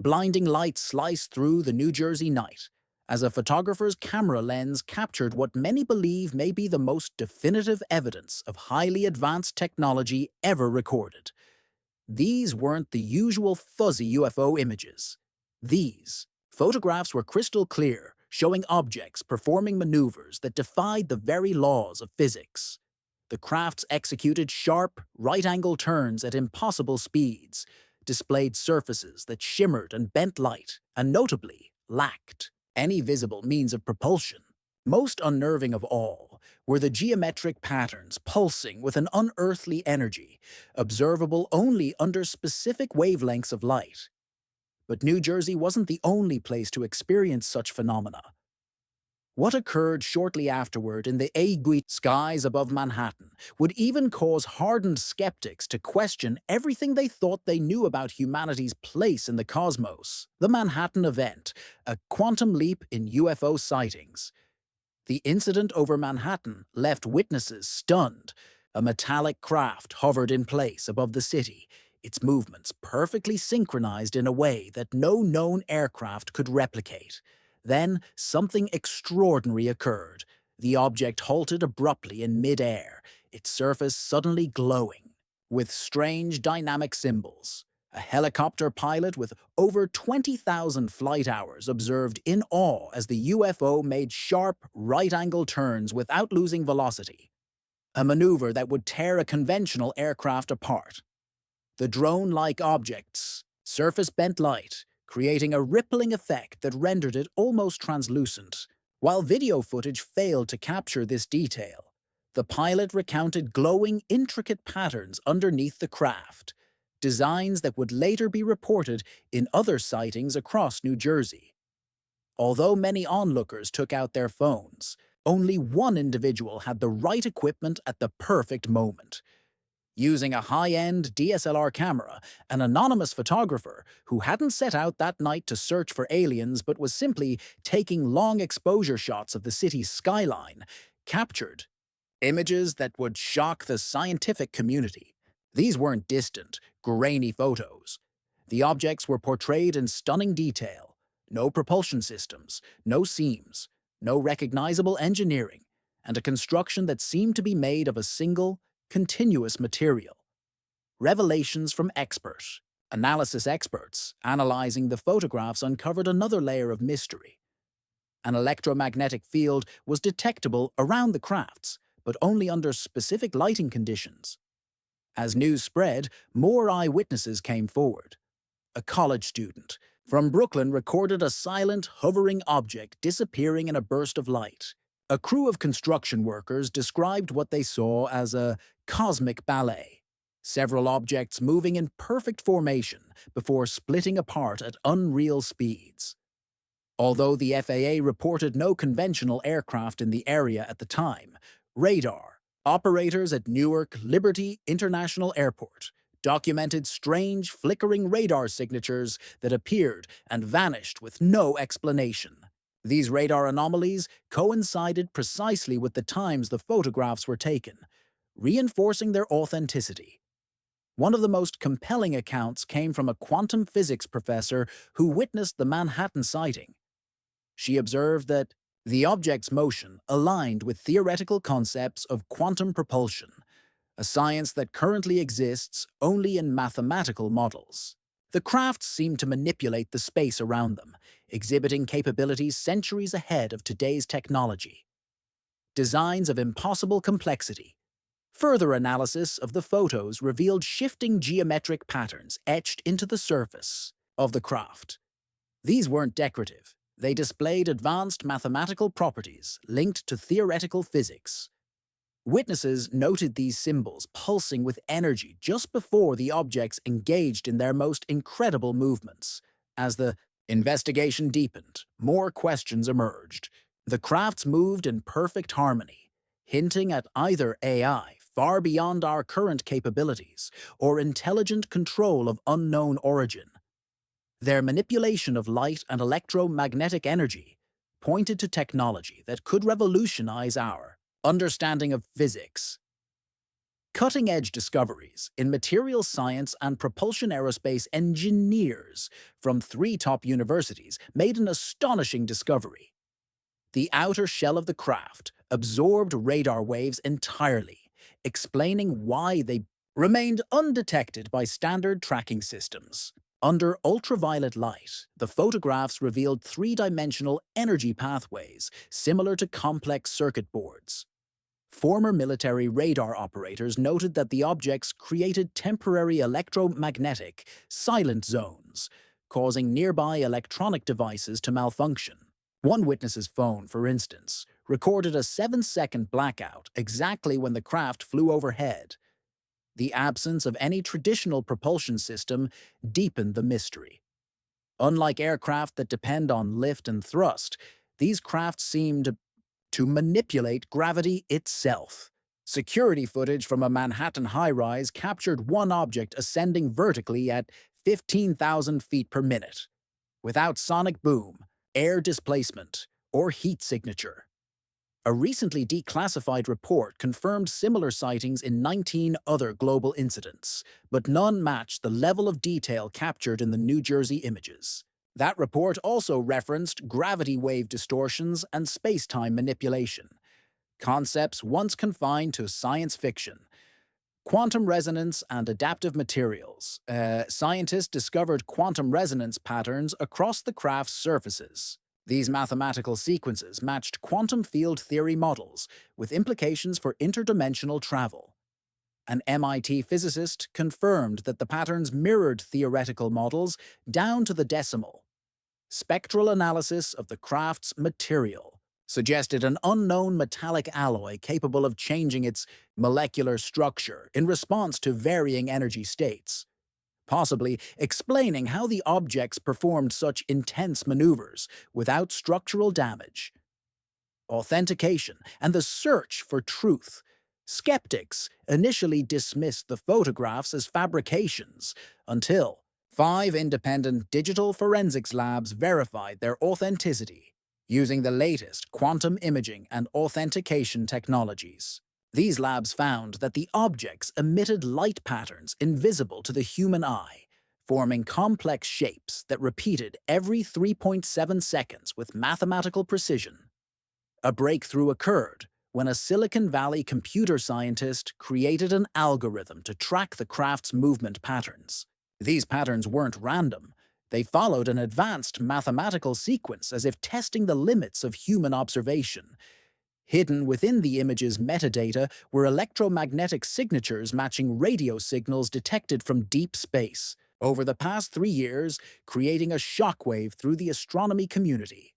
Blinding light sliced through the New Jersey night as a photographer's camera lens captured what many believe may be the most definitive evidence of highly advanced technology ever recorded. These weren't the usual fuzzy UFO images. These photographs were crystal clear, showing objects performing maneuvers that defied the very laws of physics. The crafts executed sharp, right-angle turns at impossible speeds, displayed surfaces that shimmered and bent light, and notably lacked any visible means of propulsion. Most unnerving of all were the geometric patterns pulsing with an unearthly energy, observable only under specific wavelengths of light. But New Jersey wasn't the only place to experience such phenomena. What occurred shortly afterward in the aiguille skies above Manhattan would even cause hardened skeptics to question everything they thought they knew about humanity's place in the cosmos. The Manhattan Event, a quantum leap in UFO sightings. The incident over Manhattan left witnesses stunned. A metallic craft hovered in place above the city, its movements perfectly synchronized in a way that no known aircraft could replicate. Then, something extraordinary occurred. The object halted abruptly in mid-air, its surface suddenly glowing with strange dynamic symbols. A helicopter pilot with over 20,000 flight hours observed in awe as the UFO made sharp, right-angle turns without losing velocity. A maneuver that would tear a conventional aircraft apart. The drone-like object's surface bent light, creating a rippling effect that rendered it almost translucent. While video footage failed to capture this detail, the pilot recounted glowing, intricate patterns underneath the craft, designs that would later be reported in other sightings across New Jersey. Although many onlookers took out their phones, only one individual had the right equipment at the perfect moment. Using a high-end DSLR camera, an anonymous photographer who hadn't set out that night to search for aliens but was simply taking long exposure shots of the city's skyline, captured images that would shock the scientific community. These weren't distant, grainy photos. The objects were portrayed in stunning detail. No propulsion systems, no seams, no recognizable engineering, and a construction that seemed to be made of a single, continuous material. Revelations from experts. Analysis experts analyzing the photographs uncovered another layer of mystery. An electromagnetic field was detectable around the crafts, but only under specific lighting conditions. As news spread, more eyewitnesses came forward. A college student from Brooklyn recorded a silent, hovering object disappearing in a burst of light. A crew of construction workers described what they saw as a cosmic ballet, several objects moving in perfect formation before splitting apart at unreal speeds. Although the FAA reported no conventional aircraft in the area at the time, radar operators at Newark Liberty International Airport documented strange, flickering radar signatures that appeared and vanished with no explanation. These radar anomalies coincided precisely with the times the photographs were taken, reinforcing their authenticity. One of the most compelling accounts came from a quantum physics professor who witnessed the Manhattan sighting. She observed that the object's motion aligned with theoretical concepts of quantum propulsion, a science that currently exists only in mathematical models. The crafts seemed to manipulate the space around them, exhibiting capabilities centuries ahead of today's technology. Designs of impossible complexity. Further analysis of the photos revealed shifting geometric patterns etched into the surface of the craft. These weren't decorative. They displayed advanced mathematical properties linked to theoretical physics. Witnesses noted these symbols pulsing with energy just before the objects engaged in their most incredible movements. As the investigation deepened, more questions emerged. The crafts moved in perfect harmony, hinting at either AI far beyond our current capabilities or intelligent control of unknown origin. Their manipulation of light and electromagnetic energy pointed to technology that could revolutionize our understanding of physics. Cutting-edge discoveries in material science and propulsion aerospace engineers from three top universities made an astonishing discovery. The outer shell of the craft absorbed radar waves entirely, explaining why they remained undetected by standard tracking systems. Under ultraviolet light, the photographs revealed three-dimensional energy pathways similar to complex circuit boards. Former military radar operators noted that the objects created temporary electromagnetic silent zones, causing nearby electronic devices to malfunction. One witness's phone, for instance, recorded a 7-second blackout exactly when the craft flew overhead. The absence of any traditional propulsion system deepened the mystery. Unlike aircraft that depend on lift and thrust, these craft seemed to manipulate gravity itself. Security footage from a Manhattan high-rise captured one object ascending vertically at 15,000 feet per minute, without sonic boom, air displacement, or heat signature. A recently declassified report confirmed similar sightings in 19 other global incidents, but none matched the level of detail captured in the New Jersey images. That report also referenced gravity wave distortions and space-time manipulation, concepts once confined to science fiction. Quantum resonance and adaptive materials. Scientists discovered quantum resonance patterns across the craft's surfaces. These mathematical sequences matched quantum field theory models, with implications for interdimensional travel. An MIT physicist confirmed that the patterns mirrored theoretical models down to the decimal. Spectral analysis of the craft's material suggested an unknown metallic alloy capable of changing its molecular structure in response to varying energy states, possibly explaining how the objects performed such intense maneuvers without structural damage. Authentication and the search for truth. Skeptics initially dismissed the photographs as fabrications until 5 independent digital forensics labs verified their authenticity using the latest quantum imaging and authentication technologies. These labs found that the objects emitted light patterns invisible to the human eye, forming complex shapes that repeated every 3.7 seconds with mathematical precision. A breakthrough occurred when a Silicon Valley computer scientist created an algorithm to track the craft's movement patterns. These patterns weren't random. They followed an advanced mathematical sequence as if testing the limits of human observation. Hidden within the image's metadata were electromagnetic signatures matching radio signals detected from deep space, over the past 3 years, creating a shockwave through the astronomy community.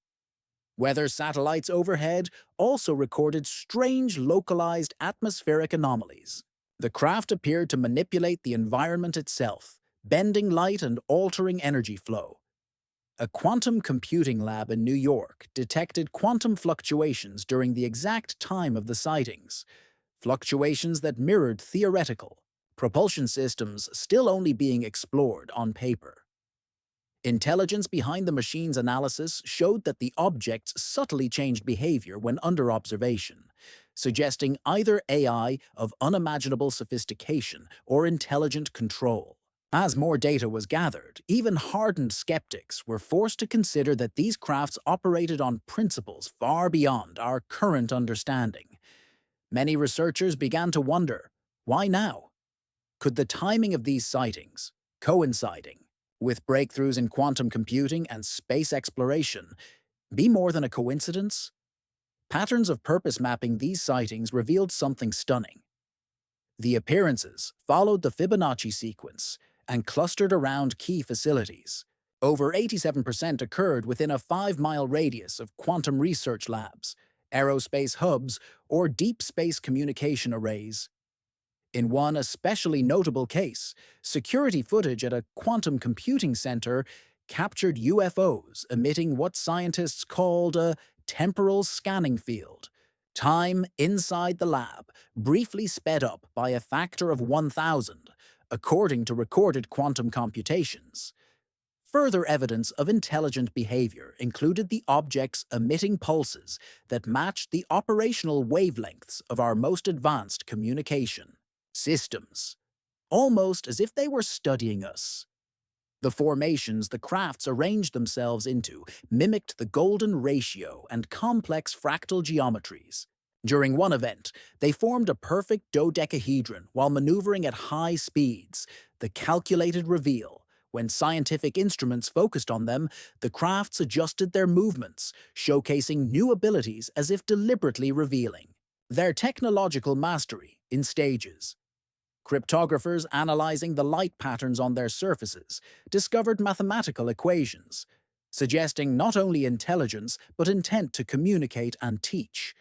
Weather satellites overhead also recorded strange localized atmospheric anomalies. The craft appeared to manipulate the environment itself, bending light and altering energy flow. A quantum computing lab in New York detected quantum fluctuations during the exact time of the sightings, fluctuations that mirrored theoretical propulsion systems still only being explored on paper. Intelligence behind the machine's analysis showed that the objects subtly changed behavior when under observation, suggesting either AI of unimaginable sophistication or intelligent control. As more data was gathered, even hardened skeptics were forced to consider that these crafts operated on principles far beyond our current understanding. Many researchers began to wonder, why now? Could the timing of these sightings, coinciding with breakthroughs in quantum computing and space exploration, be more than a coincidence? Patterns of purpose mapping these sightings revealed something stunning. The appearances followed the Fibonacci sequence and clustered around key facilities. Over 87% occurred within a 5-mile radius of quantum research labs, aerospace hubs, or deep space communication arrays. In one especially notable case, security footage at a quantum computing center captured UFOs emitting what scientists called a temporal scanning field. Time inside the lab briefly sped up by a factor of 1,000, according to recorded quantum computations. Further evidence of intelligent behavior included the objects emitting pulses that matched the operational wavelengths of our most advanced communication. systems, almost as if they were studying us. The formations the crafts arranged themselves into mimicked the golden ratio and complex fractal geometries. During one event, they formed a perfect dodecahedron while maneuvering at high speeds, the calculated reveal. When scientific instruments focused on them, the crafts adjusted their movements, showcasing new abilities as if deliberately revealing their technological mastery in stages. Cryptographers analyzing the light patterns on their surfaces discovered mathematical equations, suggesting not only intelligence but intent to communicate and teach.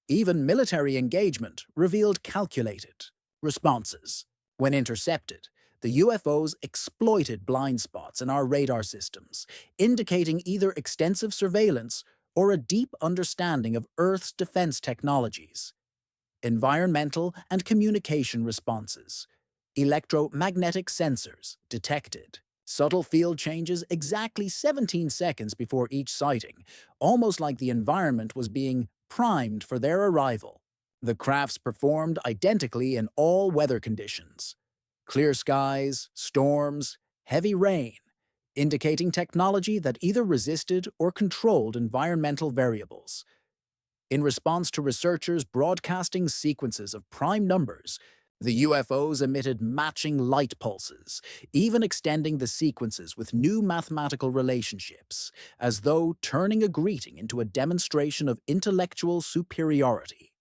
Even military engagement revealed calculated responses. When intercepted, the UFOs exploited blind spots in our radar systems, indicating either extensive surveillance or a deep understanding of Earth's defense technologies. Environmental and communication responses. Electromagnetic sensors detected subtle field changes exactly 17 seconds before each sighting, almost like the environment was being primed for their arrival. The crafts performed identically in all weather conditions. Clear skies, storms, heavy rain, indicating technology that either resisted or controlled environmental variables. In response to researchers broadcasting sequences of prime numbers, the UFOs emitted matching light pulses, even extending the sequences with new mathematical relationships, as though turning a greeting into a demonstration of intellectual superiority.